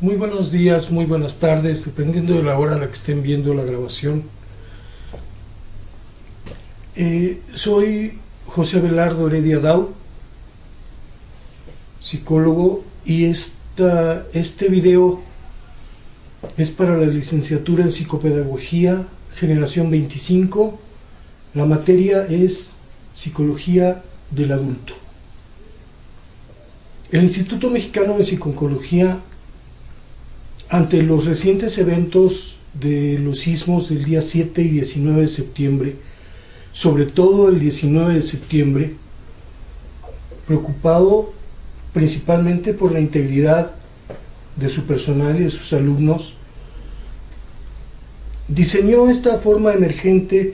Muy buenos días, muy buenas tardes, dependiendo de la hora a la que estén viendo la grabación. Soy José Abelardo Heredia Dau, psicólogo, y este video es para la licenciatura en Psicopedagogía, generación 25. La materia es Psicología del Adulto. El Instituto Mexicano de Psico-Oncología, ante los recientes eventos de los sismos del día 7 y 19 de septiembre, sobre todo el 19 de septiembre, preocupado principalmente por la integridad de su personal y de sus alumnos, diseñó esta forma emergente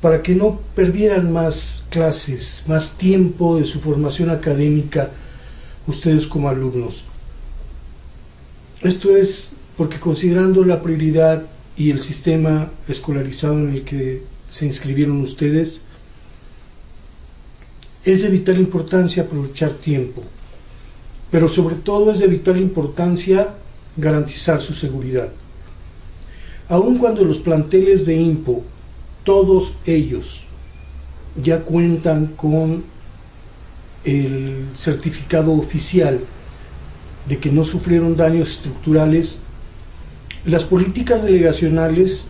para que no perdieran más clases, más tiempo de su formación académica ustedes como alumnos. Esto es porque, considerando la prioridad y el sistema escolarizado en el que se inscribieron ustedes, es de vital importancia aprovechar tiempo, pero sobre todo es de vital importancia garantizar su seguridad. Aun cuando los planteles de IMPO, todos ellos, ya cuentan con el certificado oficial de que no sufrieron daños estructurales, las políticas delegacionales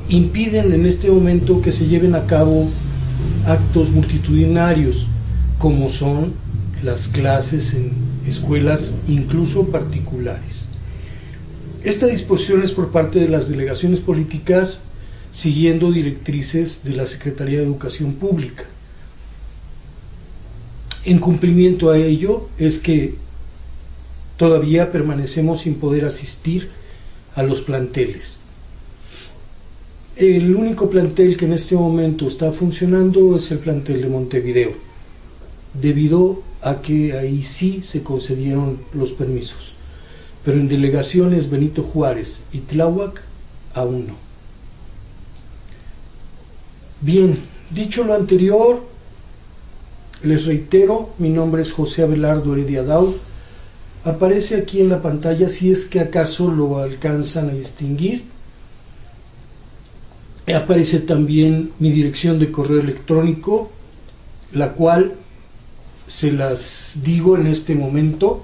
impiden en este momento que se lleven a cabo actos multitudinarios, como son las clases en escuelas incluso particulares. Esta disposición es por parte de las delegaciones políticas, siguiendo directrices de la Secretaría de Educación Pública. En cumplimiento a ello es que todavía permanecemos sin poder asistir a los planteles. El único plantel que en este momento está funcionando es el plantel de Montevideo, debido a que ahí sí se concedieron los permisos, pero en delegaciones Benito Juárez y Tláhuac aún no. Bien, dicho lo anterior, les reitero, mi nombre es José Abelardo Heredia Dau. Aparece aquí en la pantalla, si es que acaso lo alcanzan a distinguir. Aparece también mi dirección de correo electrónico, la cual se las digo en este momento: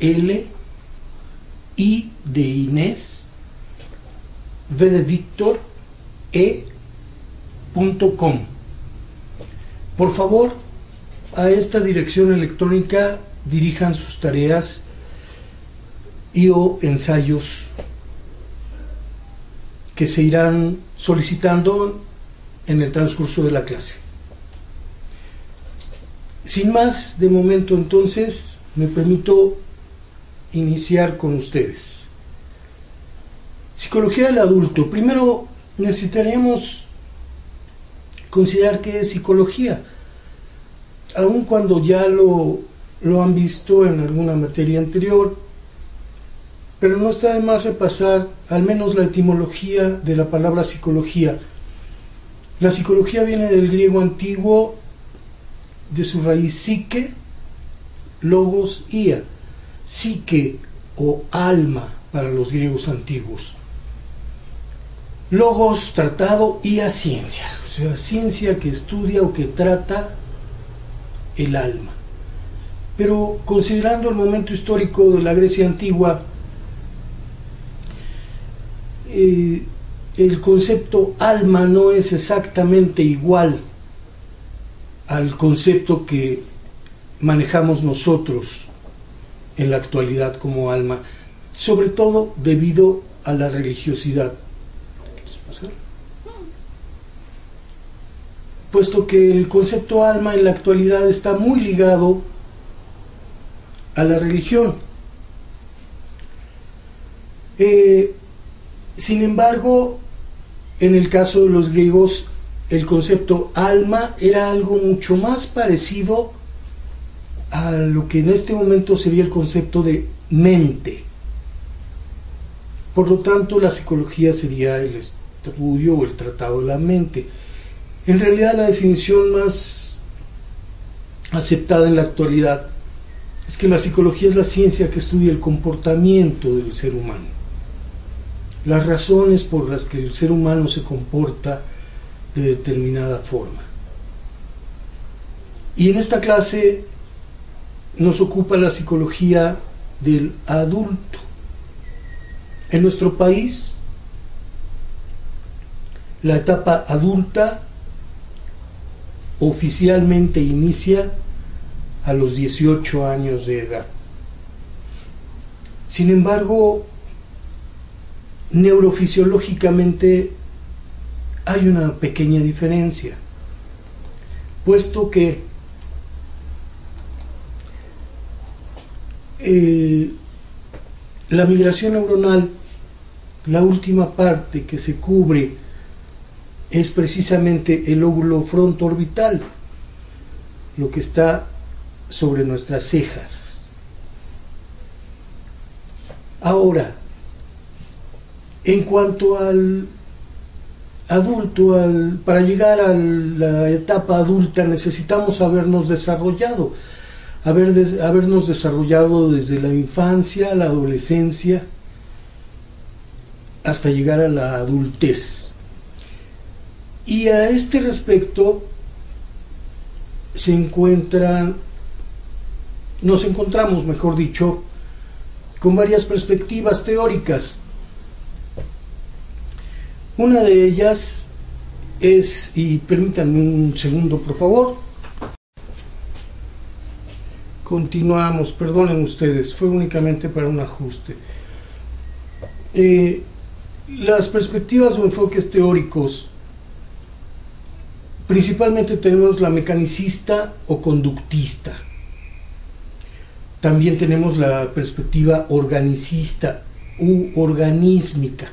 @l-i-de-Inés-v-de-Víctor-e.com. Por favor, a esta dirección electrónica dirijan sus tareas o ensayos que se irán solicitando en el transcurso de la clase. Sin más, de momento entonces, me permito iniciar con ustedes. Psicología del adulto. Primero necesitaremos considerar qué es psicología, aun cuando ya lo han visto en alguna materia anterior, pero no está de más repasar al menos la etimología de la palabra psicología. La psicología viene del griego antiguo, de su raíz psique, logos, ia, psique o alma para los griegos antiguos. Logos, tratado, ia, ciencia, o sea, ciencia que estudia o que trata el alma. Pero considerando el momento histórico de la Grecia antigua, el concepto alma no es exactamente igual al concepto que manejamos nosotros en la actualidad como alma, sobre todo debido a la religiosidad. ¿Quieres pasar? Puesto que el concepto alma en la actualidad está muy ligado a la religión. Sin embargo, en el caso de los griegos, el concepto alma era algo mucho más parecido a lo que en este momento sería el concepto de mente. Por lo tanto, la psicología sería el estudio o el tratado de la mente. En realidad, la definición más aceptada en la actualidad es que la psicología es la ciencia que estudia el comportamiento del ser humano, las razones por las que el ser humano se comporta de determinada forma. Y en esta clase nos ocupa la psicología del adulto. En nuestro país, la etapa adulta oficialmente inicia a los 18 años de edad. Sin embargo, neurofisiológicamente hay una pequeña diferencia, puesto que la migración neuronal, la última parte que se cubre es precisamente el lóbulo frontoorbital, lo que está sobre nuestras cejas. Ahora, en cuanto al adulto, para llegar a la etapa adulta necesitamos habernos desarrollado desde la infancia, la adolescencia, hasta llegar a la adultez. Y a este respecto nos encontramos, mejor dicho, con varias perspectivas teóricas. Una de ellas es, y permítanme un segundo por favor, continuamos, perdonen ustedes, fue únicamente para un ajuste. Las perspectivas o enfoques teóricos, principalmente tenemos la mecanicista o conductista. También tenemos la perspectiva organicista u organísmica,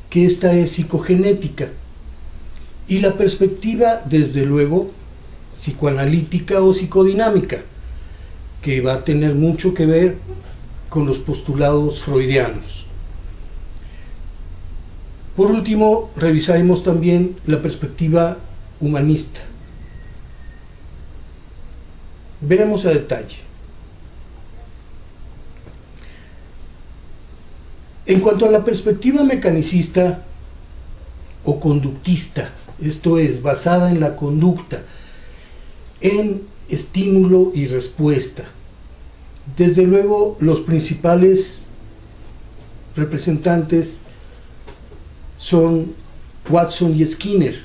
que esta es psicogenética. Y la perspectiva, desde luego, psicoanalítica o psicodinámica, que va a tener mucho que ver con los postulados freudianos. Por último, revisaremos también la perspectiva humanista. Veremos a detalle. En cuanto a la perspectiva mecanicista o conductista, esto es, basada en la conducta, en estímulo y respuesta, desde luego los principales representantes son Watson y Skinner,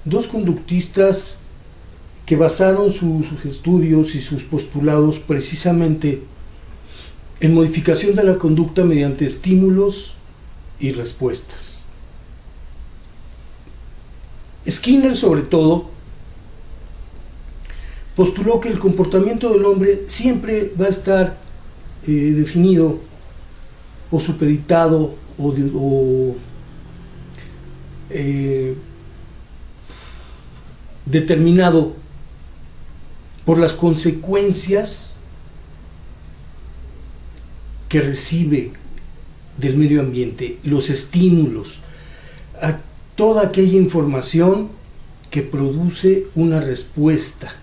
dos conductistas que basaron sus estudios y sus postulados precisamente en modificación de la conducta mediante estímulos y respuestas. Skinner, sobre todo, postuló que el comportamiento del hombre siempre va a estar definido o supeditado o determinado por las consecuencias que recibe del medio ambiente, los estímulos, a toda aquella información que produce una respuesta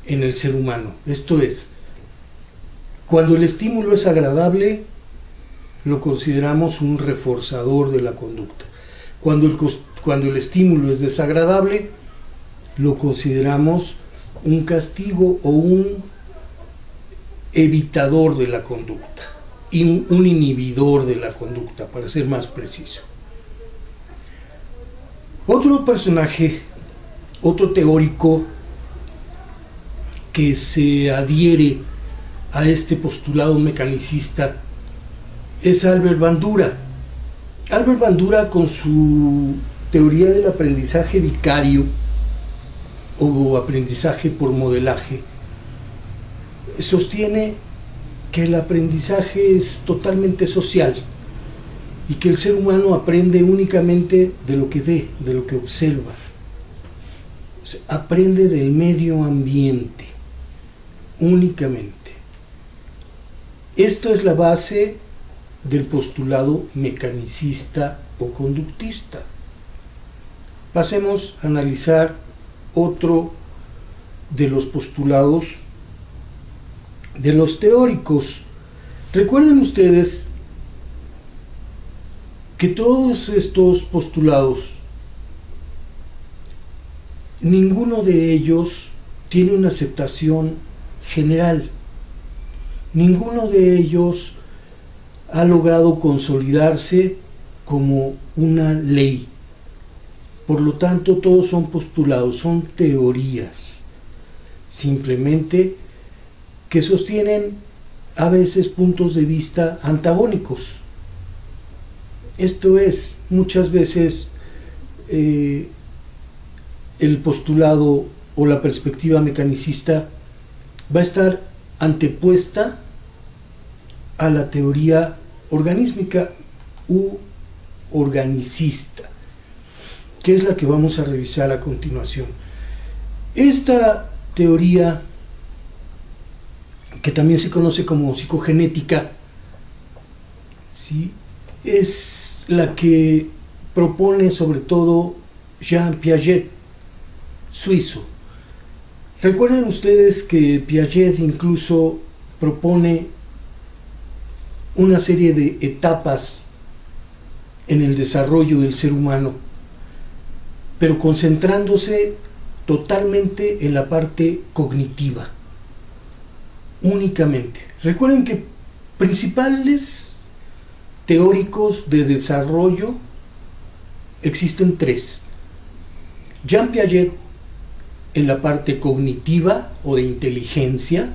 en el ser humano. Esto es, cuando el estímulo es agradable, lo consideramos un reforzador de la conducta. Cuando el estímulo es desagradable, lo consideramos un castigo o un evitador de la conducta, y un inhibidor de la conducta, para ser más preciso. Otro personaje, otro teórico que se adhiere a este postulado mecanicista es Albert Bandura. Albert Bandura, con su teoría del aprendizaje vicario o aprendizaje por modelaje, sostiene que el aprendizaje es totalmente social y que el ser humano aprende únicamente de lo que ve, de lo que observa. O sea, aprende del medio ambiente únicamente. Esto es la base del postulado mecanicista o conductista. Pasemos a analizar otro de los postulados de los teóricos. Recuerden ustedes que todos estos postulados, ninguno de ellos tiene una aceptación general. Ninguno de ellos ha logrado consolidarse como una ley. Por lo tanto, todos son postulados, son teorías, simplemente que sostienen a veces puntos de vista antagónicos. Esto es, muchas veces el postulado o la perspectiva mecanicista va a estar antepuesta a la teoría organísmica u organicista, que es la que vamos a revisar a continuación. Esta teoría, que también se conoce como psicogenética, ¿sí?, es la que propone sobre todo Jean Piaget, suizo. Recuerden ustedes que Piaget incluso propone una serie de etapas en el desarrollo del ser humano, pero concentrándose totalmente en la parte cognitiva, únicamente. Recuerden que principales teóricos de desarrollo existen tres: Jean Piaget en la parte cognitiva o de inteligencia,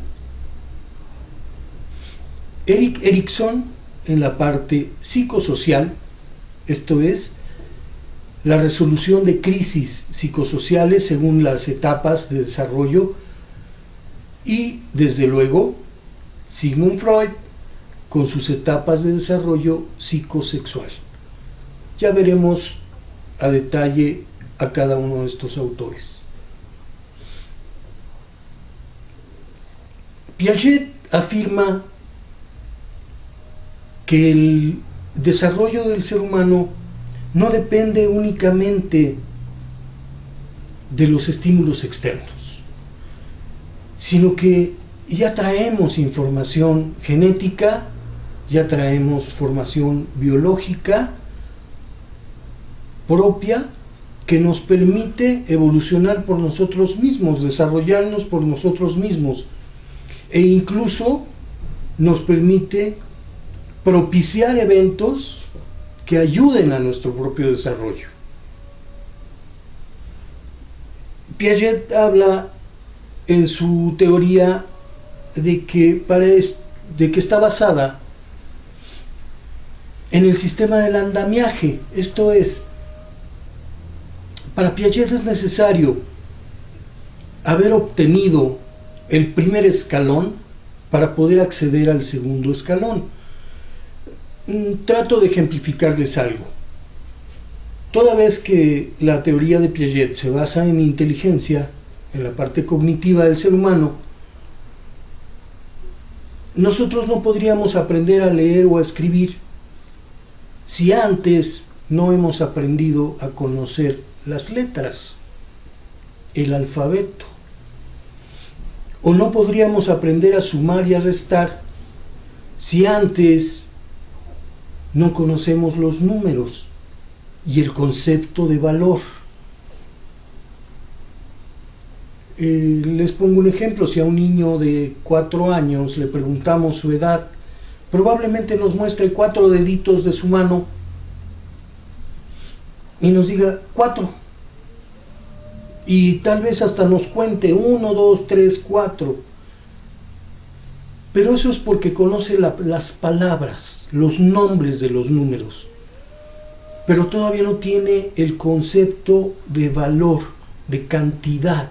Erik Erikson en la parte psicosocial, esto es, la resolución de crisis psicosociales según las etapas de desarrollo, y desde luego Sigmund Freud con sus etapas de desarrollo psicosexual. Ya veremos a detalle a cada uno de estos autores. Piaget afirma que el desarrollo del ser humano no depende únicamente de los estímulos externos, sino que ya traemos información genética, ya traemos formación biológica propia que nos permite evolucionar por nosotros mismos, desarrollarnos por nosotros mismos, e incluso nos permite propiciar eventos que ayuden a nuestro propio desarrollo. Piaget habla en su teoría de que está basada en el sistema del andamiaje. Esto es, para Piaget es necesario haber obtenido el primer escalón para poder acceder al segundo escalón. Trato de ejemplificarles algo. Toda vez que la teoría de Piaget se basa en inteligencia, en la parte cognitiva del ser humano, nosotros no podríamos aprender a leer o a escribir si antes no hemos aprendido a conocer las letras, el alfabeto. O no podríamos aprender a sumar y a restar si antes no conocemos los números y el concepto de valor. Les pongo un ejemplo. Si a un niño de 4 años le preguntamos su edad, probablemente nos muestre 4 deditos de su mano y nos diga 4, y tal vez hasta nos cuente 1, 2, 3, 4, pero eso es porque conoce las palabras, los nombres de los números, pero todavía no tiene el concepto de valor, de cantidad.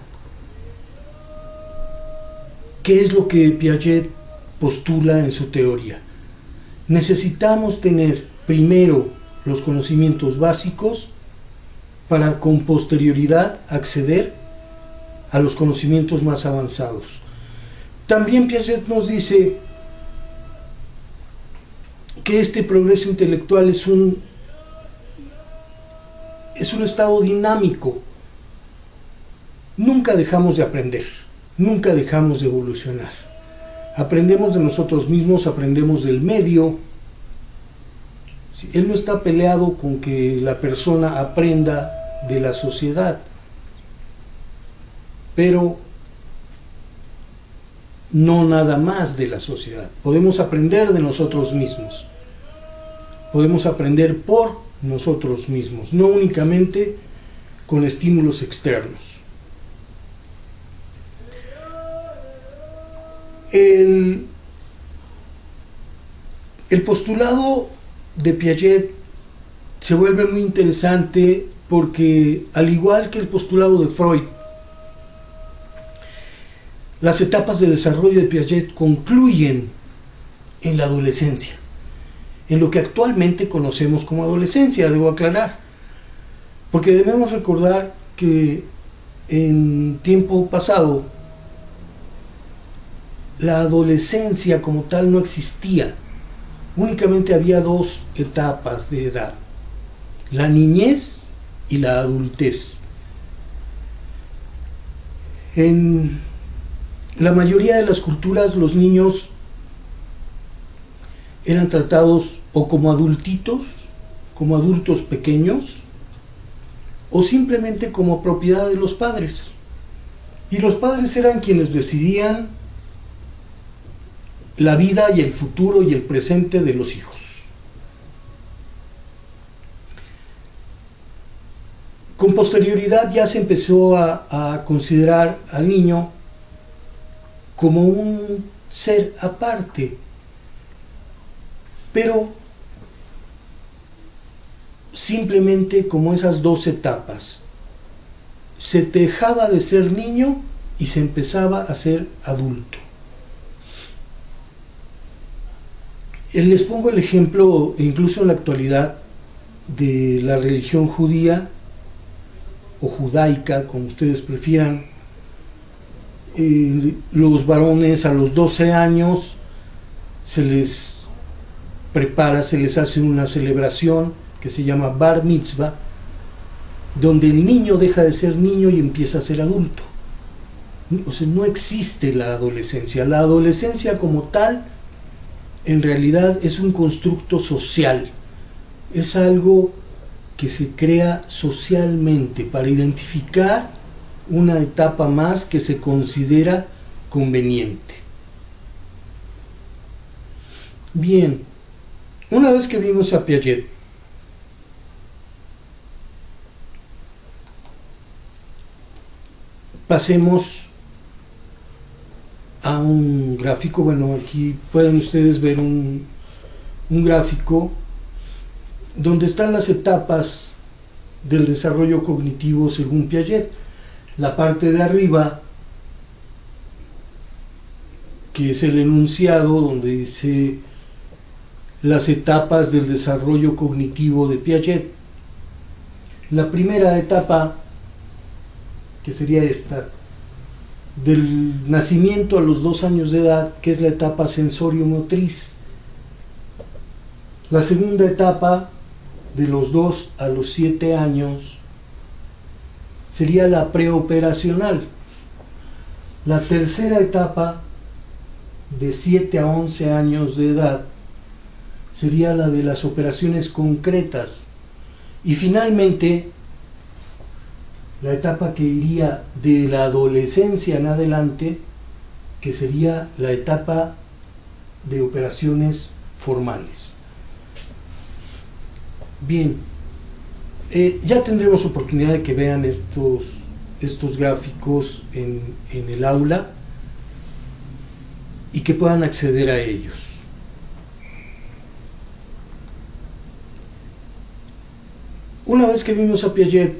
¿Qué es lo que Piaget postula en su teoría? Necesitamos tener primero los conocimientos básicos para con posterioridad acceder a los conocimientos más avanzados. También Piaget nos dice que este progreso intelectual es un estado dinámico. Nunca dejamos de aprender, nunca dejamos de evolucionar. Aprendemos de nosotros mismos, aprendemos del medio. Él no está peleado con que la persona aprenda de la sociedad, pero no nada más de la sociedad. Podemos aprender de nosotros mismos, podemos aprender por nosotros mismos, no únicamente con estímulos externos. El postulado de Piaget se vuelve muy interesante porque, al igual que el postulado de Freud, las etapas de desarrollo de Piaget concluyen en la adolescencia, en lo que actualmente conocemos como adolescencia, debo aclarar, porque debemos recordar que en tiempo pasado la adolescencia como tal no existía. Únicamente había dos etapas de edad: la niñez y la adultez. En la mayoría de las culturas los niños eran tratados o como adultitos, como adultos pequeños, o simplemente como propiedad de los padres. Y los padres eran quienes decidían la vida y el futuro y el presente de los hijos. Con posterioridad ya se empezó a considerar al niño como un ser aparte, pero simplemente como esas dos etapas. Se dejaba de ser niño y se empezaba a ser adulto. Les pongo el ejemplo, incluso en la actualidad, de la religión judía o judaica, como ustedes prefieran. Los varones a los 12 años se les prepara, se les hace una celebración que se llama Bar Mitzvah, donde el niño deja de ser niño y empieza a ser adulto. O sea, no existe la adolescencia. La adolescencia como tal, en realidad, es un constructo social. Es algo que se crea socialmente para identificar una etapa más que se considera conveniente. Bien, una vez que vimos a Piaget, pasemos a un gráfico. Bueno, aquí pueden ustedes ver un gráfico donde están las etapas del desarrollo cognitivo según Piaget. La parte de arriba, que es el enunciado donde dice las etapas del desarrollo cognitivo de Piaget. La primera etapa, que sería esta, del nacimiento a los 2 años de edad, que es la etapa sensorio-motriz. La segunda etapa, de los 2 a los 7 años, sería la preoperacional. La tercera etapa, de 7 a 11 años de edad, sería la de las operaciones concretas. Y finalmente, la etapa que iría de la adolescencia en adelante, que sería la etapa de operaciones formales. Bien, ya tendremos oportunidad de que vean estos gráficos en el aula y que puedan acceder a ellos. Una vez que vimos a Piaget,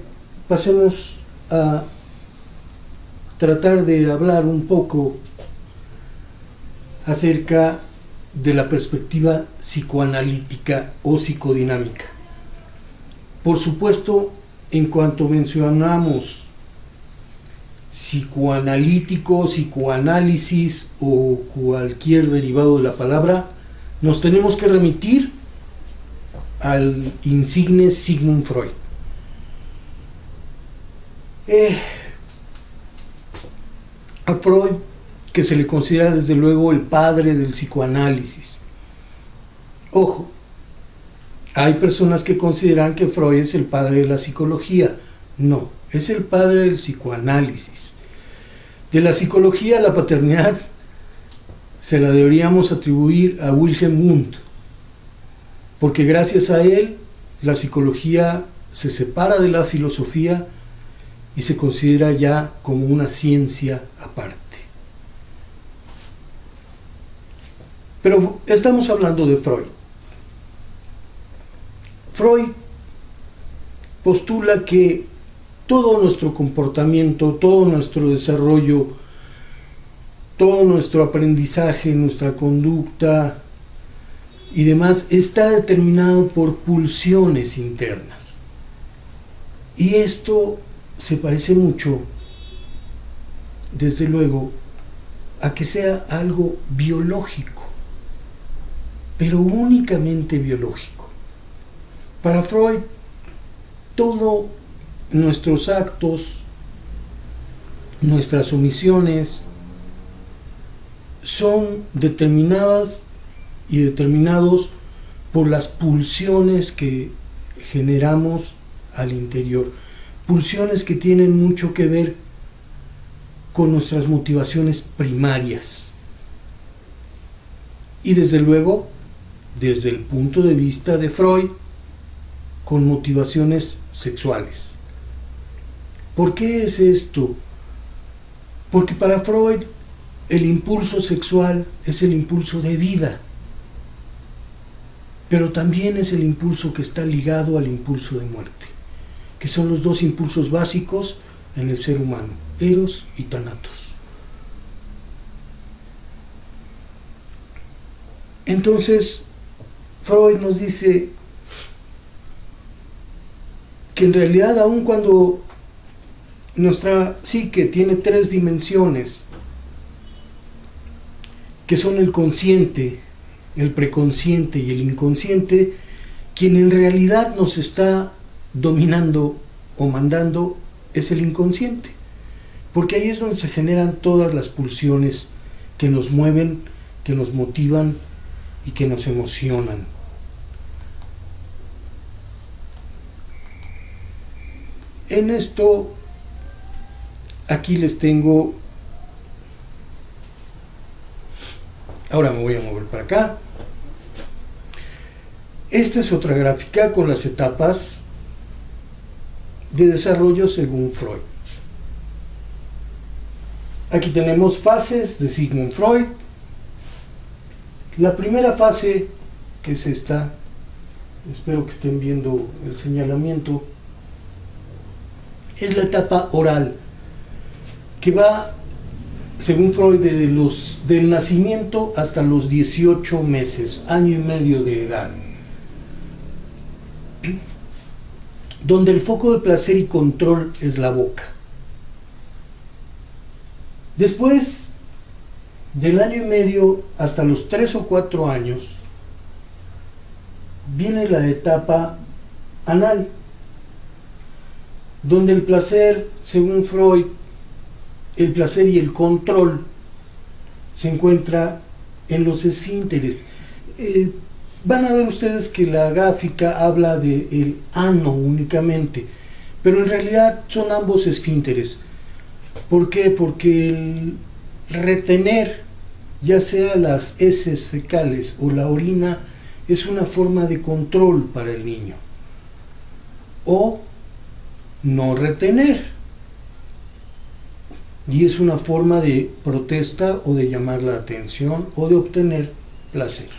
pasemos a tratar de hablar un poco acerca de la perspectiva psicoanalítica o psicodinámica. Por supuesto, en cuanto mencionamos psicoanalítico, psicoanálisis o cualquier derivado de la palabra, nos tenemos que remitir al insigne Sigmund Freud. A Freud, que se le considera desde luego el padre del psicoanálisis. Ojo, hay personas que consideran que Freud es el padre de la psicología. No, es el padre del psicoanálisis. De la psicología, la paternidad se la deberíamos atribuir a Wilhelm Wundt, porque gracias a él la psicología se separa de la filosofía y se considera ya como una ciencia aparte. Pero estamos hablando de Freud. Freud postula que todo nuestro comportamiento, todo nuestro desarrollo, todo nuestro aprendizaje, nuestra conducta y demás está determinado por pulsiones internas. Y esto se parece mucho, desde luego, a que sea algo biológico, pero únicamente biológico. Para Freud, todos nuestros actos, nuestras omisiones, son determinadas y determinados por las pulsiones que generamos al interior. Pulsiones que tienen mucho que ver con nuestras motivaciones primarias. Y desde luego, desde el punto de vista de Freud, con motivaciones sexuales. ¿Por qué es esto? Porque para Freud el impulso sexual es el impulso de vida, pero también es el impulso que está ligado al impulso de muerte, que son los dos impulsos básicos en el ser humano, Eros y Thanatos. Entonces, Freud nos dice que en realidad, aun cuando nuestra psique tiene tres dimensiones, que son el consciente, el preconsciente y el inconsciente, quien en realidad nos está dominando o mandando es el inconsciente, porque ahí es donde se generan todas las pulsiones que nos mueven, que nos motivan y que nos emocionan. En esto, aquí les tengo. Ahora me voy a mover para acá. Esta es otra gráfica con las etapas de desarrollo según Freud. Aquí tenemos fases de Sigmund Freud. La primera fase, que es esta, espero que estén viendo el señalamiento, es la etapa oral, que va, según Freud, del nacimiento hasta los 18 meses, año y medio de edad, donde el foco de placer y control es la boca. Después del año y medio hasta los 3 o 4 años, viene la etapa anal, donde el placer, según Freud, el placer y el control se encuentra en los esfínteres. Van a ver ustedes que la gráfica habla del ano únicamente, pero en realidad son ambos esfínteres. ¿Por qué? Porque el retener, ya sea las heces fecales o la orina, es una forma de control para el niño. O no retener, y es una forma de protesta o de llamar la atención o de obtener placer.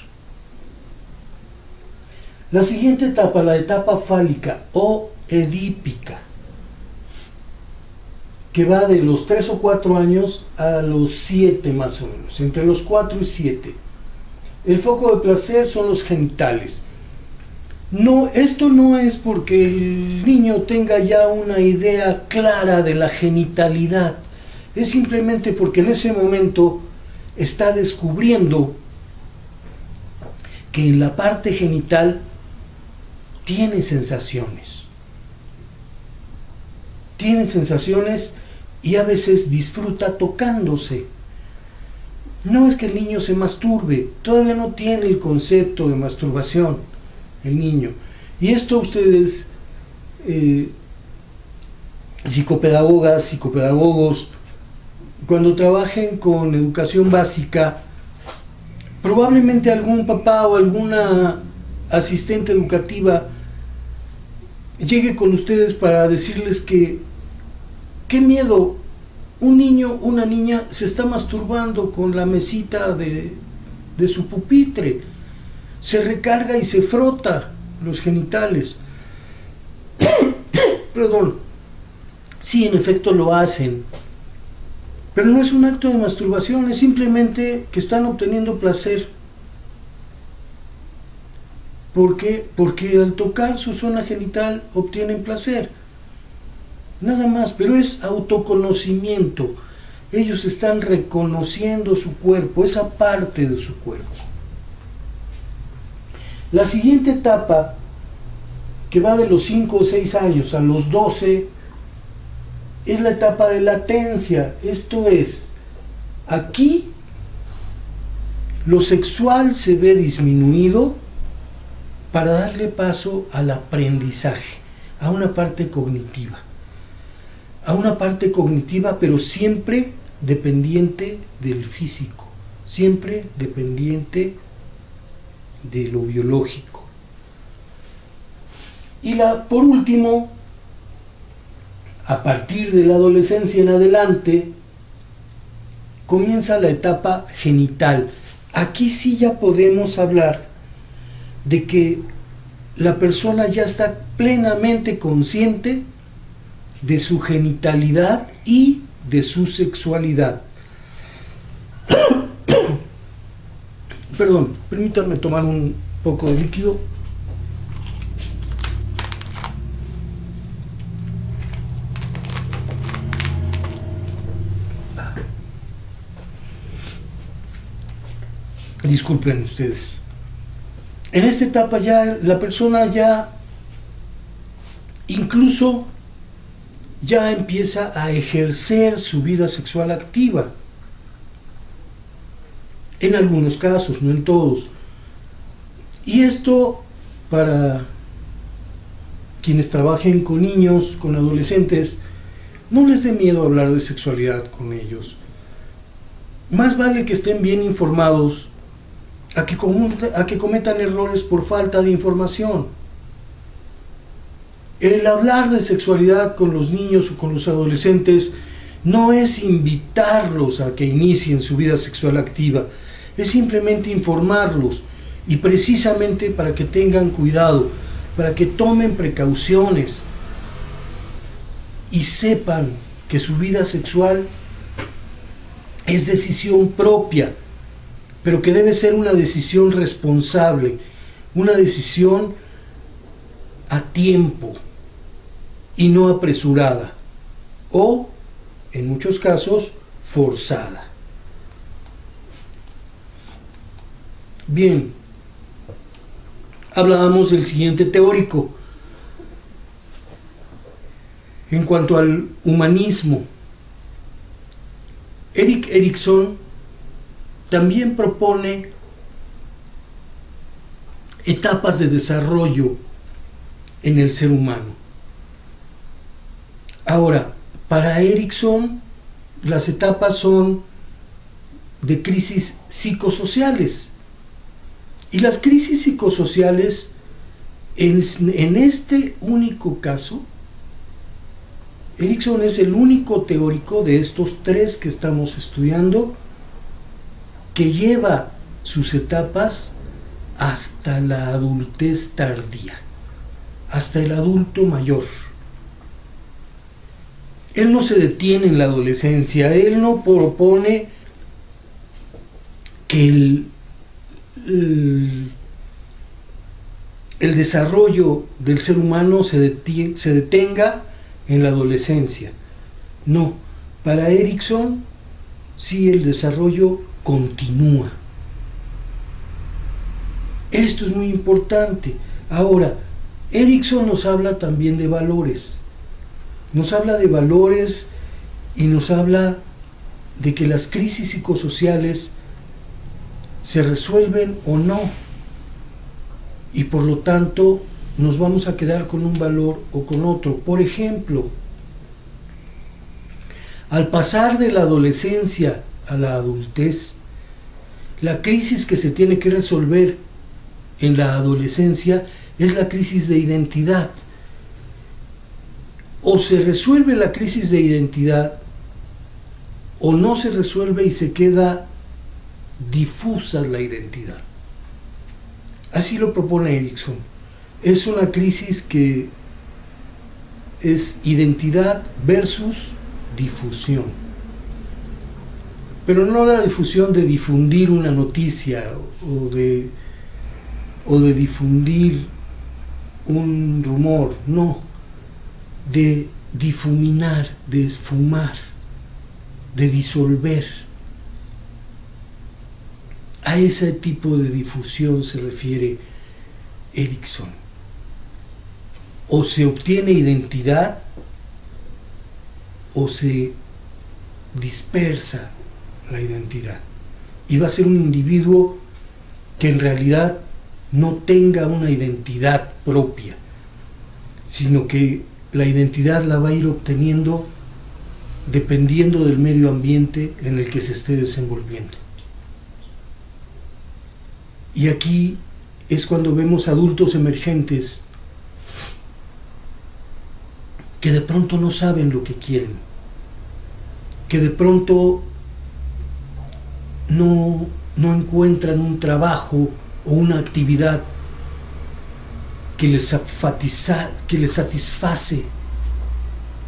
La siguiente etapa, la etapa fálica o edípica, que va de los 3 o 4 años a los 7 más o menos, entre los 4 y 7. El foco de placer son los genitales. No, esto no es porque el niño tenga ya una idea clara de la genitalidad, es simplemente porque en ese momento está descubriendo que en la parte genital tiene sensaciones. Tiene sensaciones y a veces disfruta tocándose. No es que el niño se masturbe, todavía no tiene el concepto de masturbación el niño. Y esto ustedes, psicopedagogas, psicopedagogos, cuando trabajen con educación básica, probablemente algún papá o alguna asistente educativa llegue con ustedes para decirles que qué miedo, un niño, una niña se está masturbando con la mesita de su pupitre, se recarga y se frota los genitales. Perdón. Sí, en efecto lo hacen, pero no es un acto de masturbación, es simplemente que están obteniendo placer. ¿Por qué? Porque al tocar su zona genital obtienen placer. Nada más, pero es autoconocimiento. Ellos están reconociendo su cuerpo, esa parte de su cuerpo. La siguiente etapa, que va de los 5 o 6 años a los 12, es la etapa de latencia. Esto es, aquí lo sexual se ve disminuido para darle paso al aprendizaje, a una parte cognitiva. A una parte cognitiva, pero siempre dependiente del físico, siempre dependiente de lo biológico. Y por último, a partir de la adolescencia en adelante, comienza la etapa genital. Aquí sí ya podemos hablar de que la persona ya está plenamente consciente de su genitalidad y de su sexualidad. Perdón, permítanme tomar un poco de líquido. Disculpen ustedes. En esta etapa ya la persona ya incluso ya empieza a ejercer su vida sexual activa. En algunos casos, no en todos. Y esto, para quienes trabajen con niños, con adolescentes, no les dé miedo hablar de sexualidad con ellos. Más vale que estén bien informados a que cometan errores por falta de información. El hablar de sexualidad con los niños o con los adolescentes no es invitarlos a que inicien su vida sexual activa, es simplemente informarlos, y precisamente para que tengan cuidado, para que tomen precauciones y sepan que su vida sexual es decisión propia, pero que debe ser una decisión responsable, una decisión a tiempo y no apresurada, o en muchos casos forzada. Bien, hablábamos del siguiente teórico. En cuanto al humanismo, Erik Erikson también propone etapas de desarrollo en el ser humano. Ahora, para Erikson, las etapas son de crisis psicosociales. Y las crisis psicosociales, en este único caso, Erikson es el único teórico de estos tres que estamos estudiando que lleva sus etapas hasta la adultez tardía, hasta el adulto mayor. Él no se detiene en la adolescencia, él no propone que el desarrollo del ser humano se detenga en la adolescencia. No, para Erikson sí, el desarrollo continúa. Esto es muy importante. Ahora, Erikson nos habla también de valores. Nos habla de valores y nos habla de que las crisis psicosociales se resuelven o no. Y por lo tanto nos vamos a quedar con un valor o con otro. Por ejemplo, al pasar de la adolescencia a la adultez, la crisis que se tiene que resolver en la adolescencia es la crisis de identidad. O se resuelve la crisis de identidad o no se resuelve y se queda difusa la identidad. Así lo propone Erikson. Es una crisis que es identidad versus difusión. Pero no la difusión de difundir una noticia o de difundir un rumor, no, de difuminar, de esfumar, de disolver. A ese tipo de difusión se refiere Erikson. O se obtiene identidad o se dispersa la identidad. Y va a ser un individuo que en realidad no tenga una identidad propia, sino que la identidad la va a ir obteniendo dependiendo del medio ambiente en el que se esté desenvolviendo. Y aquí es cuando vemos adultos emergentes que de pronto no saben lo que quieren, que de pronto no encuentran un trabajo o una actividad que les satisface,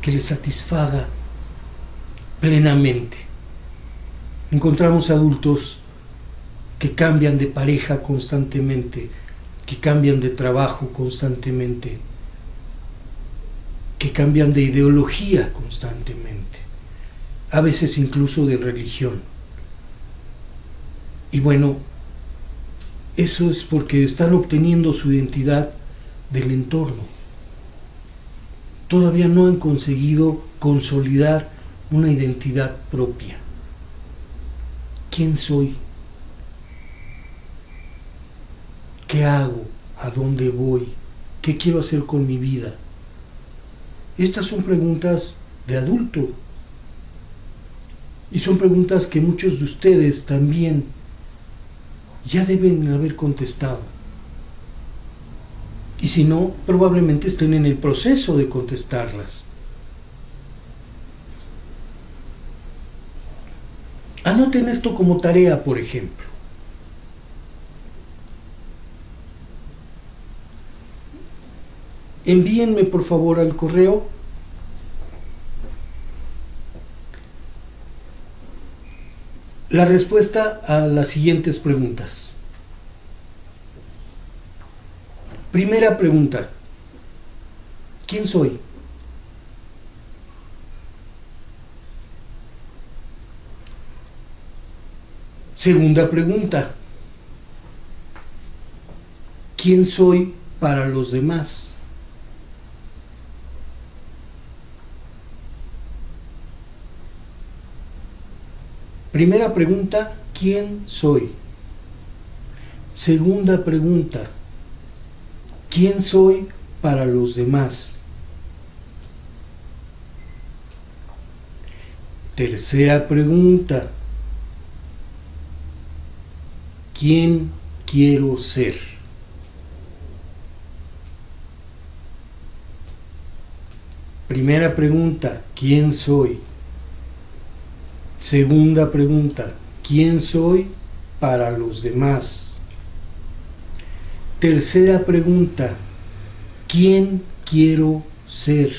que les satisfaga plenamente. Encontramos adultos que cambian de pareja constantemente, que cambian de trabajo constantemente, que cambian de ideología constantemente, a veces incluso de religión. Y bueno, eso es porque están obteniendo su identidad del entorno. Todavía no han conseguido consolidar una identidad propia. ¿Quién soy? ¿Qué hago? ¿A dónde voy? ¿Qué quiero hacer con mi vida? Estas son preguntas de adulto. Y son preguntas que muchos de ustedes también ya deben haber contestado. Y si no, probablemente estén en el proceso de contestarlas. Anoten esto como tarea, por ejemplo. Envíenme por favor al correo la respuesta a las siguientes preguntas. Primera pregunta: ¿quién soy? Segunda pregunta: ¿quién soy para los demás? Primera pregunta: ¿quién soy? Segunda pregunta: ¿quién soy para los demás? Tercera pregunta: ¿quién quiero ser? Primera pregunta: ¿quién soy? Segunda pregunta: ¿quién soy para los demás? Tercera pregunta: ¿quién quiero ser?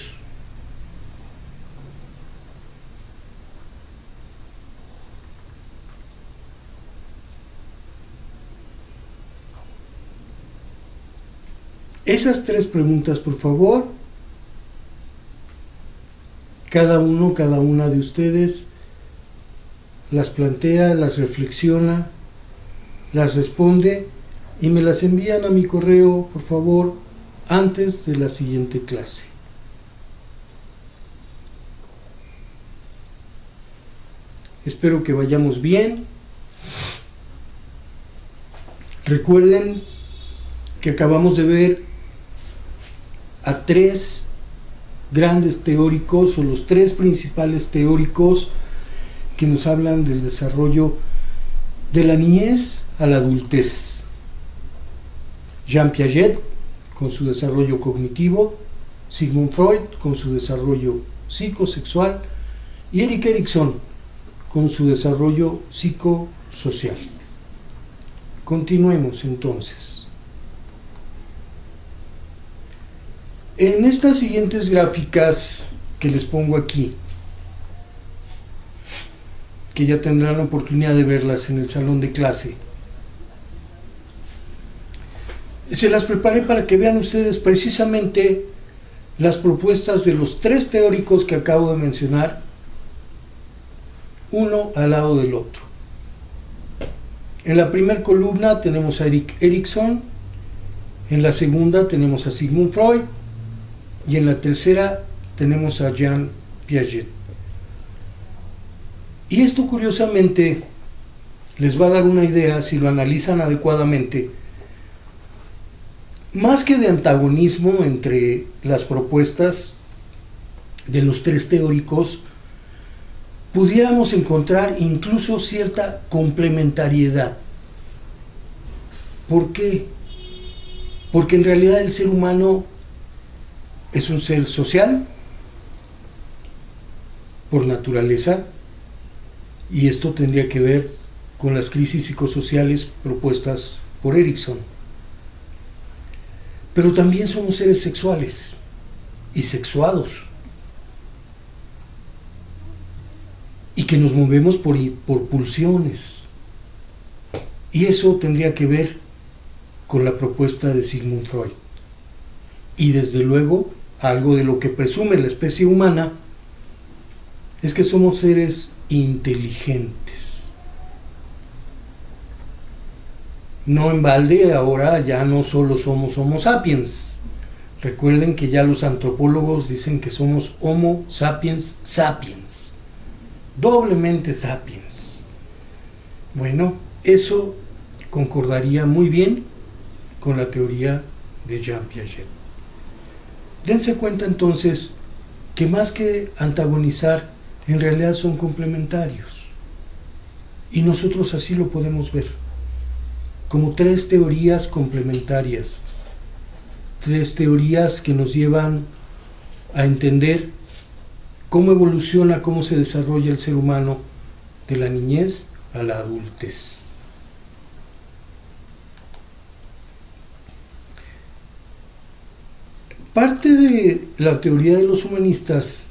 Esas tres preguntas, por favor, cada una de ustedes las plantea, las reflexiona, las responde y me las envían a mi correo, por favor, antes de la siguiente clase. Espero que vayamos bien. Recuerden que acabamos de ver a tres grandes teóricos, o los tres principales teóricos que nos hablan del desarrollo de la niñez a la adultez. Jean Piaget con su desarrollo cognitivo, Sigmund Freud con su desarrollo psicosexual y Erik Erikson con su desarrollo psicosocial. Continuemos entonces. En estas siguientes gráficas que les pongo aquí, que ya tendrán la oportunidad de verlas en el salón de clase, se las preparé para que vean ustedes precisamente las propuestas de los tres teóricos que acabo de mencionar, uno al lado del otro. En la primera columna tenemos a Erik Erikson, en la segunda tenemos a Sigmund Freud y en la tercera tenemos a Jean Piaget. Y esto curiosamente les va a dar una idea, si lo analizan adecuadamente, más que de antagonismo entre las propuestas de los tres teóricos, pudiéramos encontrar incluso cierta complementariedad. ¿Por qué? Porque en realidad el ser humano es un ser social por naturaleza, y esto tendría que ver con las crisis psicosociales propuestas por Erikson. Pero también somos seres sexuales y sexuados, y que nos movemos por pulsiones, y eso tendría que ver con la propuesta de Sigmund Freud. Y desde luego, algo de lo que presume la especie humana es que somos seres inteligentes. No en balde ahora ya no solo somos Homo sapiens. Recuerden que ya los antropólogos dicen que somos Homo sapiens sapiens, doblemente sapiens. Bueno, eso concordaría muy bien con la teoría de Jean Piaget. Dense cuenta entonces que más que antagonizar, en realidad son complementarios, y nosotros así lo podemos ver, como tres teorías complementarias, tres teorías que nos llevan a entender cómo evoluciona, cómo se desarrolla el ser humano de la niñez a la adultez. Parte de la teoría de los humanistas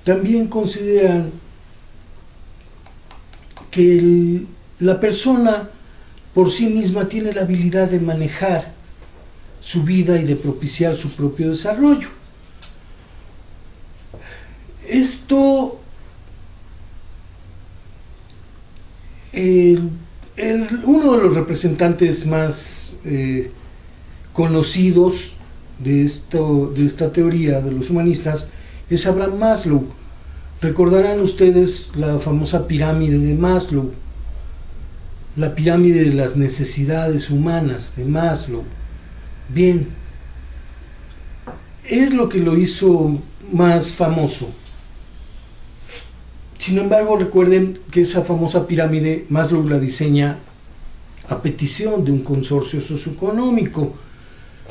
también consideran que la persona por sí misma tiene la habilidad de manejar su vida y de propiciar su propio desarrollo. Esto, uno de los representantes más conocidos de esta teoría de los humanistas es Abraham Maslow. Recordarán ustedes la famosa pirámide de Maslow, la pirámide de las necesidades humanas de Maslow. Bien, es lo que lo hizo más famoso. Sin embargo, recuerden que esa famosa pirámide Maslow la diseña a petición de un consorcio socioeconómico.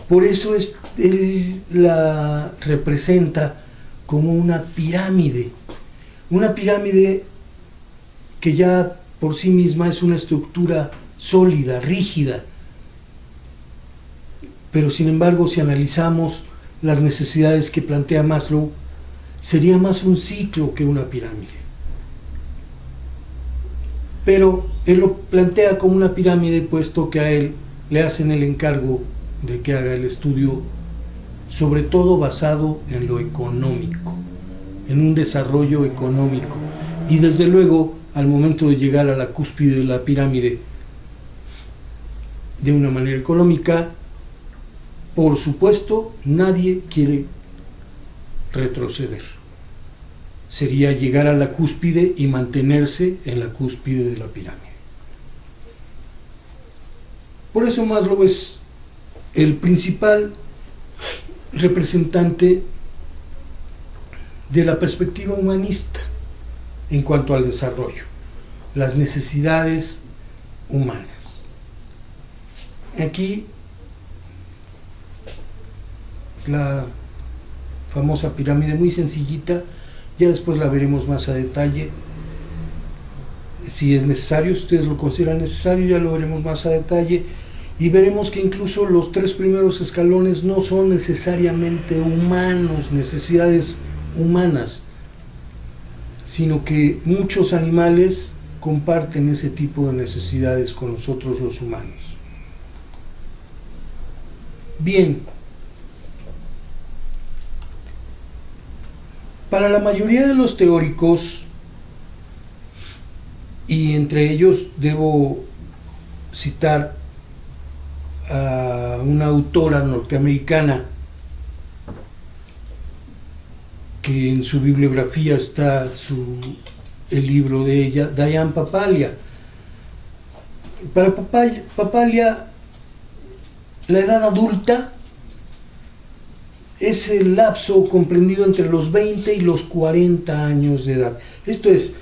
Por eso él la representa como una pirámide que ya por sí misma es una estructura sólida, rígida. Pero sin embargo, si analizamos las necesidades que plantea Maslow, sería más un ciclo que una pirámide. Pero él lo plantea como una pirámide, puesto que a él le hacen el encargo de que haga el estudio, sobre todo basado en lo económico, en un desarrollo económico. Y desde luego, al momento de llegar a la cúspide de la pirámide, de una manera económica. Por supuesto, nadie quiere retroceder. Sería llegar a la cúspide y mantenerse en la cúspide de la pirámide. Por eso Maslow es el principal representante de la perspectiva humanista en cuanto al desarrollo, las necesidades humanas. Aquí la famosa pirámide, muy sencillita, ya después la veremos más a detalle. Si es necesario, si ustedes lo consideran necesario, ya lo veremos más a detalle, y veremos que incluso los 3 primeros escalones no son necesariamente humanos, necesidades humanas, sino que muchos animales comparten ese tipo de necesidades con nosotros los humanos. Bien, para la mayoría de los teóricos, y entre ellos debo citar a una autora norteamericana que en su bibliografía está el libro de ella, Diane Papalia. Para Papalia, la edad adulta es el lapso comprendido entre los 20 y los 40 años de edad. Esto es,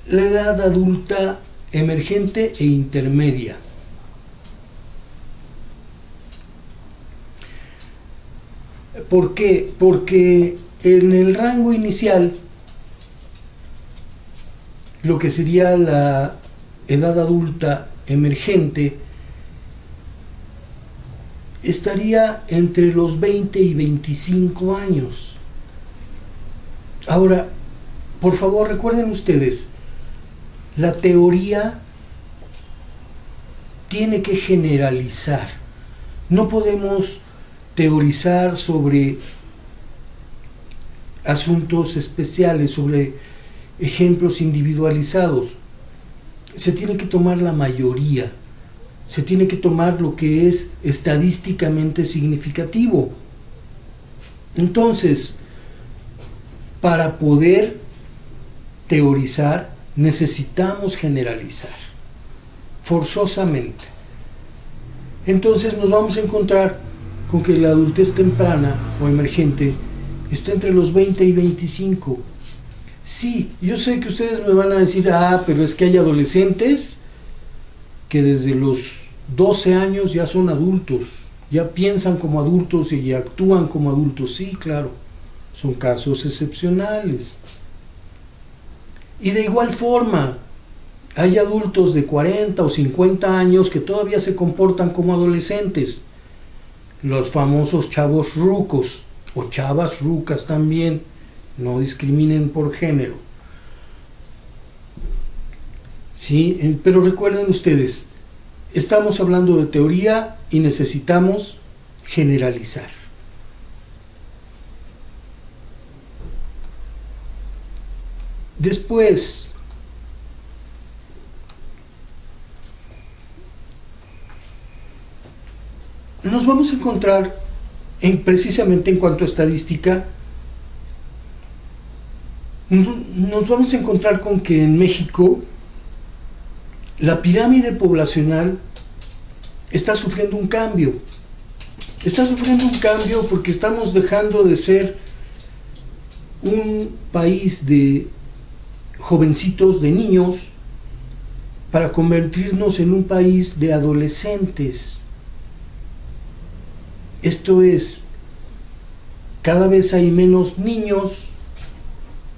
la edad adulta emergente e intermedia. ¿Por qué? Porque en el rango inicial, lo que sería la edad adulta emergente, estaría entre los 20 y 25 años. Ahora, por favor, recuerden ustedes, la teoría tiene que generalizar. No podemos teorizar sobre asuntos especiales, sobre ejemplos individualizados. Se tiene que tomar la mayoría, se tiene que tomar lo que es estadísticamente significativo. Entonces, para poder teorizar, necesitamos generalizar, forzosamente. Entonces nos vamos a encontrar con que la adultez temprana o emergente está entre los 20 y 25. Sí, yo sé que ustedes me van a decir, pero es que hay adolescentes que desde los 12 años ya son adultos, ya piensan como adultos y actúan como adultos. Sí, claro, son casos excepcionales. Y de igual forma, hay adultos de 40 o 50 años que todavía se comportan como adolescentes. Los famosos chavos rucos o chavas rucas también, no discriminen por género. Sí, pero recuerden ustedes, estamos hablando de teoría y necesitamos generalizar. Después, nos vamos a encontrar precisamente en cuanto a estadística, nos vamos a encontrar con que en México la pirámide poblacional está sufriendo un cambio. Está sufriendo un cambio porque estamos dejando de ser un país de jovencitos, de niños, para convertirnos en un país de adolescentes. Esto es, cada vez hay menos niños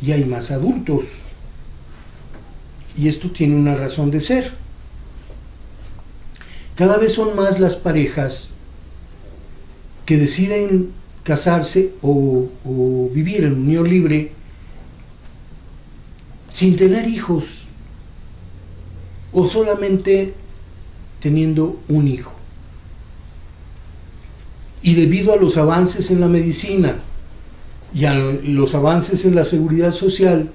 y hay más adultos. Y esto tiene una razón de ser. Cada vez son más las parejas que deciden casarse o vivir en unión libre sin tener hijos o solamente teniendo un hijo. Y debido a los avances en la medicina y a los avances en la seguridad social,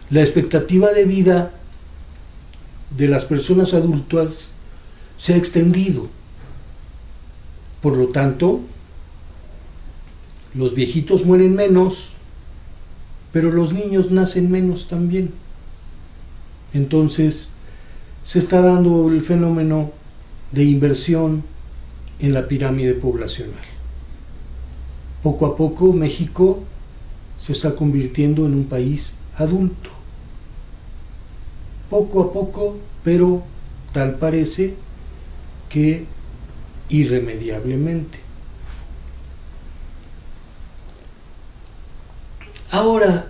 la expectativa de vida de las personas adultas se ha extendido. Por lo tanto, los viejitos mueren menos, pero los niños nacen menos también. Entonces, se está dando el fenómeno de inversión en la pirámide poblacional. Poco a poco, México se está convirtiendo en un país adulto. Poco a poco, pero tal parece que irremediablemente. Ahora,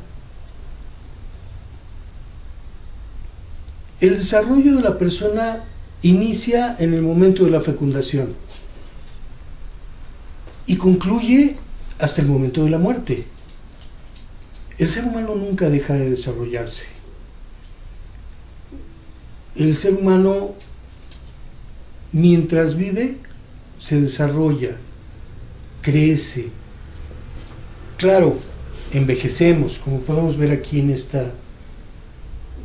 el desarrollo de la persona inicia en el momento de la fecundación y concluye hasta el momento de la muerte. El ser humano nunca deja de desarrollarse. El ser humano, mientras vive, se desarrolla, crece. Claro, envejecemos, como podemos ver aquí en esta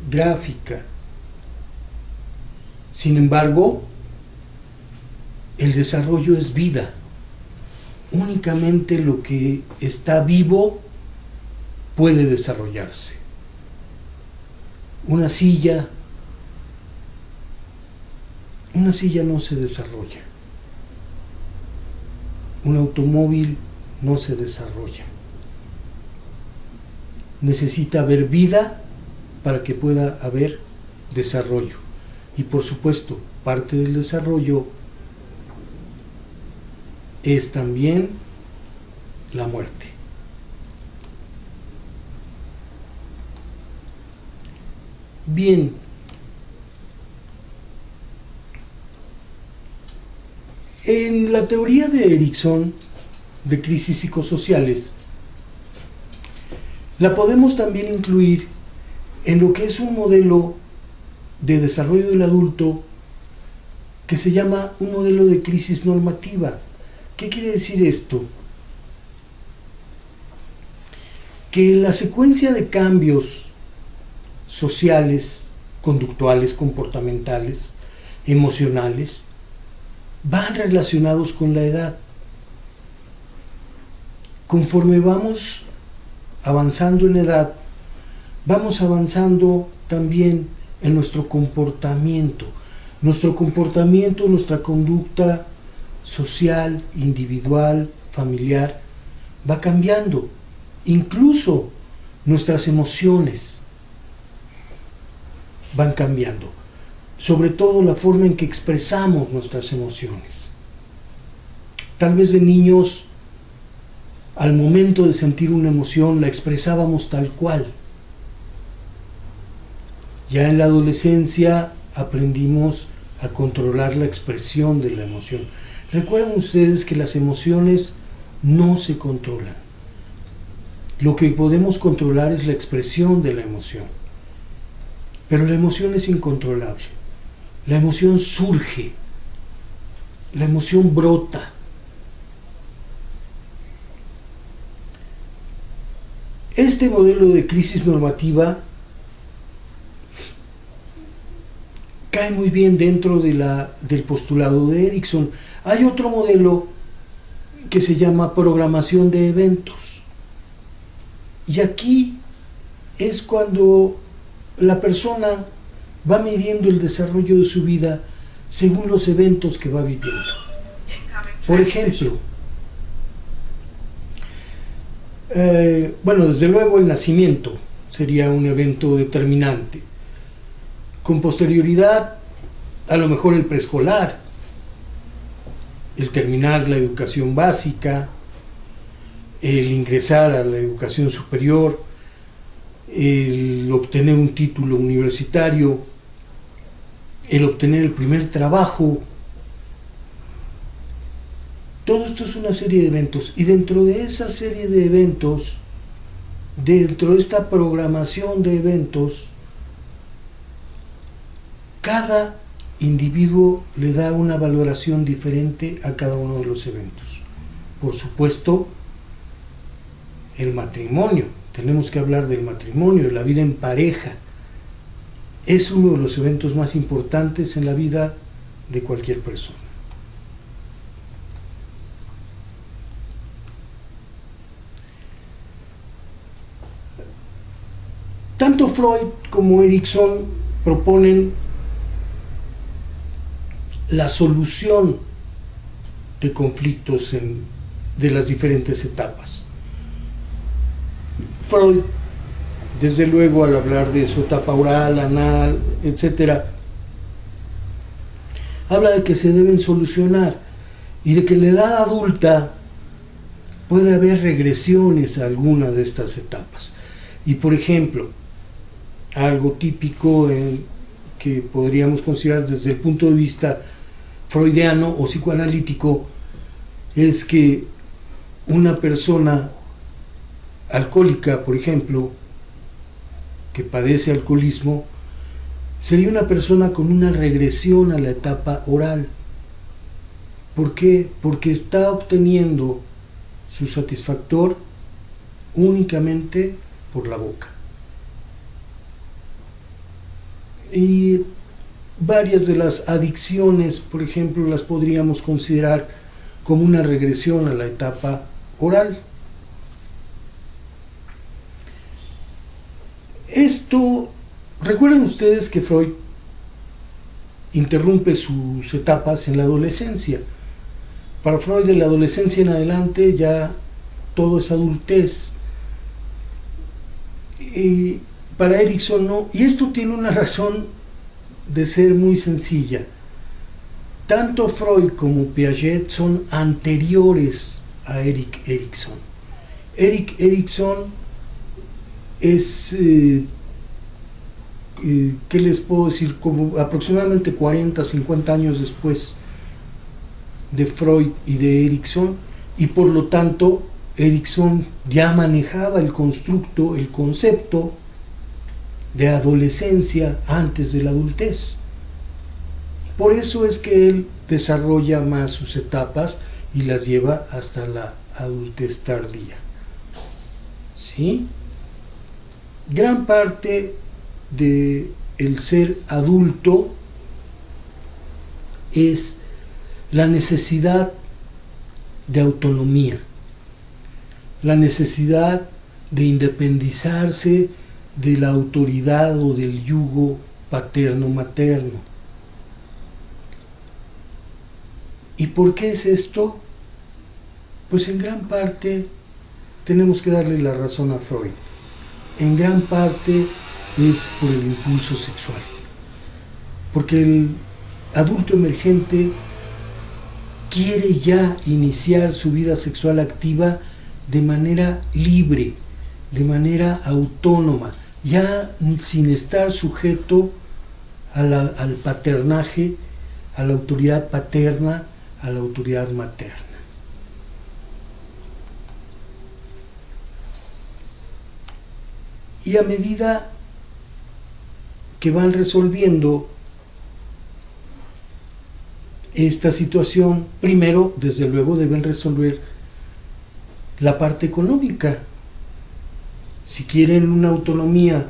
gráfica. Sin embargo, el desarrollo es vida. Únicamente lo que está vivo puede desarrollarse. Una silla no se desarrolla. Un automóvil no se desarrolla. Necesita haber vida para que pueda haber desarrollo. Y por supuesto, parte del desarrollo es también la muerte. Bien, en la teoría de Erikson de crisis psicosociales, la podemos también incluir en lo que es un modelo de desarrollo del adulto que se llama un modelo de crisis normativa. ¿Qué quiere decir esto? Que la secuencia de cambios sociales, conductuales, comportamentales, emocionales, van relacionados con la edad. Conforme vamos avanzando en edad, vamos avanzando también en nuestro comportamiento, nuestra conducta social, individual, familiar, va cambiando. Incluso nuestras emociones van cambiando, sobre todo la forma en que expresamos nuestras emociones. Tal vez de niños, al momento de sentir una emoción, la expresábamos tal cual. Ya en la adolescencia aprendimos a controlar la expresión de la emoción. Recuerden ustedes que las emociones no se controlan. Lo que podemos controlar es la expresión de la emoción. Pero la emoción es incontrolable. La emoción surge. La emoción brota. Este modelo de crisis normativa cae muy bien dentro del postulado de Erikson. Hay otro modelo que se llama programación de eventos. Y aquí es cuando la persona va midiendo el desarrollo de su vida según los eventos que va viviendo. Por ejemplo, desde luego el nacimiento sería un evento determinante. Con posterioridad, a lo mejor el preescolar, el terminar la educación básica, el ingresar a la educación superior, el obtener un título universitario, el obtener el primer trabajo. Todo esto es una serie de eventos, y dentro de esa serie de eventos, dentro de esta programación de eventos, cada individuo le da una valoración diferente a cada uno de los eventos. Por supuesto, el matrimonio, tenemos que hablar del matrimonio, de la vida en pareja. Es uno de los eventos más importantes en la vida de cualquier persona. Tanto Freud como Erikson proponen la solución de conflictos de las diferentes etapas. Freud, desde luego, al hablar de su etapa oral, anal, etc., habla de que se deben solucionar y de que en la edad adulta puede haber regresiones a alguna de estas etapas. Y, por ejemplo, algo típico que podríamos considerar desde el punto de vista freudiano o psicoanalítico es que una persona alcohólica, por ejemplo, que padece alcoholismo, sería una persona con una regresión a la etapa oral. ¿Por qué? Porque está obteniendo su satisfactor únicamente por la boca. Y varias de las adicciones, por ejemplo, las podríamos considerar como una regresión a la etapa oral. Esto, recuerden ustedes que Freud interrumpe sus etapas en la adolescencia. Para Freud, de la adolescencia en adelante ya todo es adultez. Y para Erikson no. Y esto tiene una razón de ser muy sencilla. Tanto Freud como Piaget son anteriores a Erik Erikson. Erik Erikson es, ¿qué les puedo decir? Como aproximadamente 40, 50 años después de Freud y de Erikson, y por lo tanto Erikson ya manejaba el constructo, el concepto de adolescencia antes de la adultez. Por eso es que él desarrolla más sus etapas y las lleva hasta la adultez tardía. ¿Sí? Gran parte de el ser adulto es la necesidad de autonomía, la necesidad de independizarse de la autoridad o del yugo paterno-materno. ¿Y por qué es esto? Pues en gran parte tenemos que darle la razón a Freud. En gran parte es por el impulso sexual. Porque el adulto emergente quiere ya iniciar su vida sexual activa de manera libre, de manera autónoma, ya sin estar sujeto al paternaje, a la autoridad paterna, a la autoridad materna. Y a medida que van resolviendo esta situación, primero, desde luego, deben resolver la parte económica. Si quieren una autonomía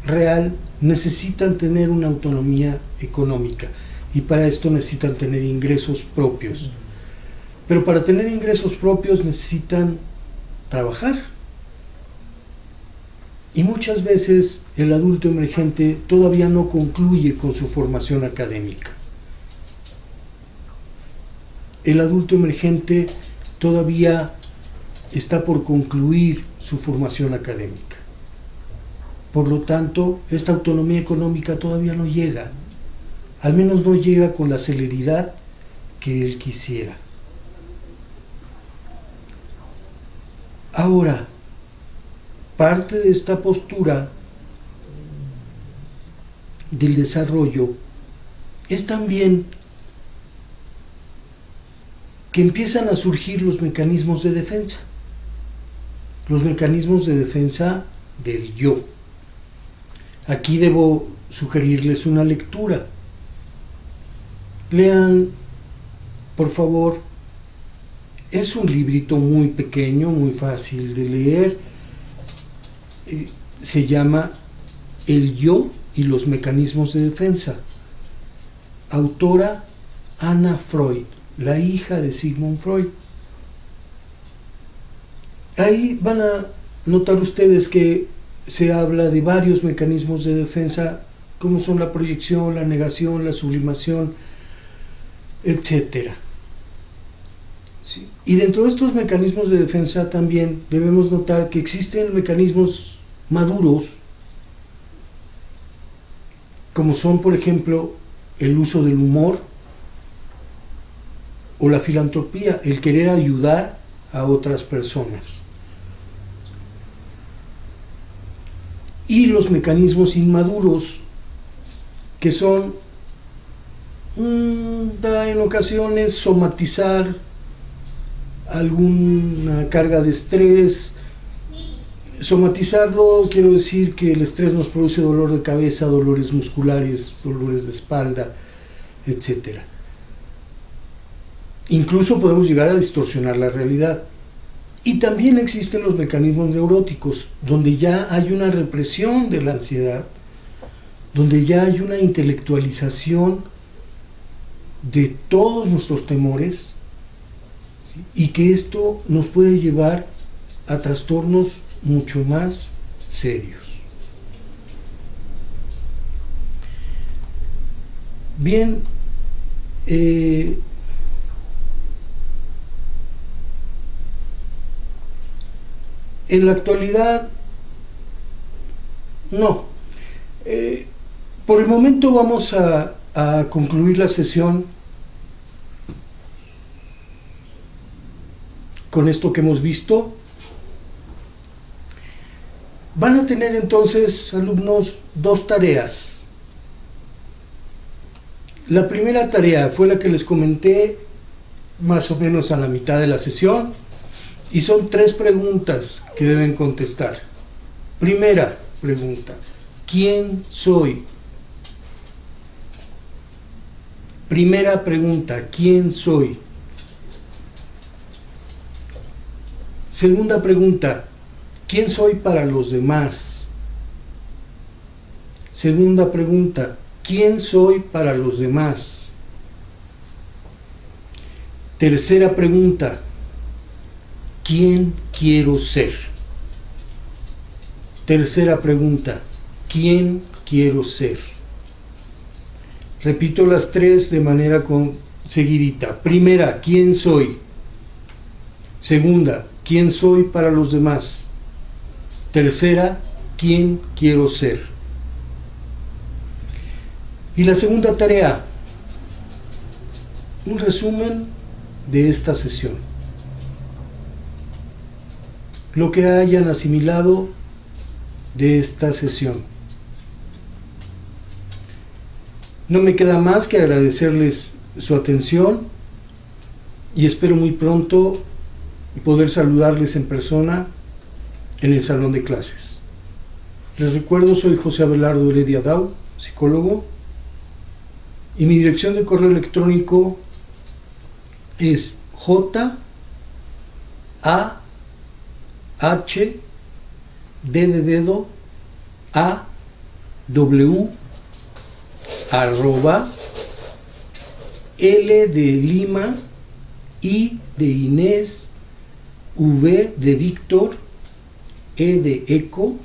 real, necesitan tener una autonomía económica, y para esto necesitan tener ingresos propios. Pero para tener ingresos propios necesitan trabajar. Y muchas veces el adulto emergente todavía no concluye con su formación académica. El adulto emergente todavía está por concluir su formación académica. Por lo tanto, esta autonomía económica todavía no llega. Al menos no llega con la celeridad que él quisiera. Ahora, parte de esta postura del desarrollo es también que empiezan a surgir los mecanismos de defensa. Los mecanismos de defensa del yo. Aquí debo sugerirles una lectura. Lean, por favor, es un librito muy pequeño, muy fácil de leer. Se llama El yo y los mecanismos de defensa. autora Anna Freud, la hija de Sigmund Freud. Ahí van a notar ustedes que se habla de varios mecanismos de defensa, como son la proyección, la negación, la sublimación, etc. ¿Sí? Y dentro de estos mecanismos de defensa también debemos notar que existen mecanismos maduros, como son, por ejemplo, el uso del humor o la filantropía, el querer ayudar a otras personas. Y los mecanismos inmaduros, que son en ocasiones somatizar alguna carga de estrés. Somatizarlo quiero decir que el estrés nos produce dolor de cabeza, dolores musculares, dolores de espalda, etc. Incluso podemos llegar a distorsionar la realidad. Y también existen los mecanismos neuróticos, donde ya hay una represión de la ansiedad, donde ya hay una intelectualización de todos nuestros temores, ¿sí? Y que esto nos puede llevar a trastornos mucho más serios. Bien, en la actualidad, no. Por el momento vamos a concluir la sesión con esto que hemos visto. Van a tener entonces, alumnos, dos tareas. La primera tarea fue la que les comenté más o menos a la mitad de la sesión, y son 3 preguntas que deben contestar. Primera pregunta: ¿quién soy? Primera pregunta: ¿quién soy? Segunda pregunta: ¿quién soy para los demás? Segunda pregunta: ¿quién soy para los demás? Tercera pregunta: ¿quién quiero ser? Tercera pregunta: ¿quién quiero ser? Repito las 3 de manera seguidita. Primera: ¿quién soy? Segunda: ¿quién soy para los demás? Tercera: ¿quién quiero ser? Y la segunda tarea: un resumen de esta sesión. Lo que hayan asimilado de esta sesión. No me queda más que agradecerles su atención y espero muy pronto poder saludarles en persona en el salón de clases. Les recuerdo, soy José Abelardo Heredia Dau, psicólogo, y mi dirección de correo electrónico es @L de Lima, I de Inés, V de Víctor, E de eco.com.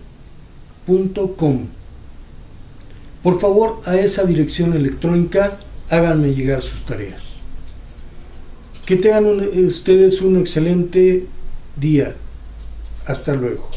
Por favor, a esa dirección electrónica háganme llegar sus tareas. Que tengan ustedes un excelente día. Hasta luego.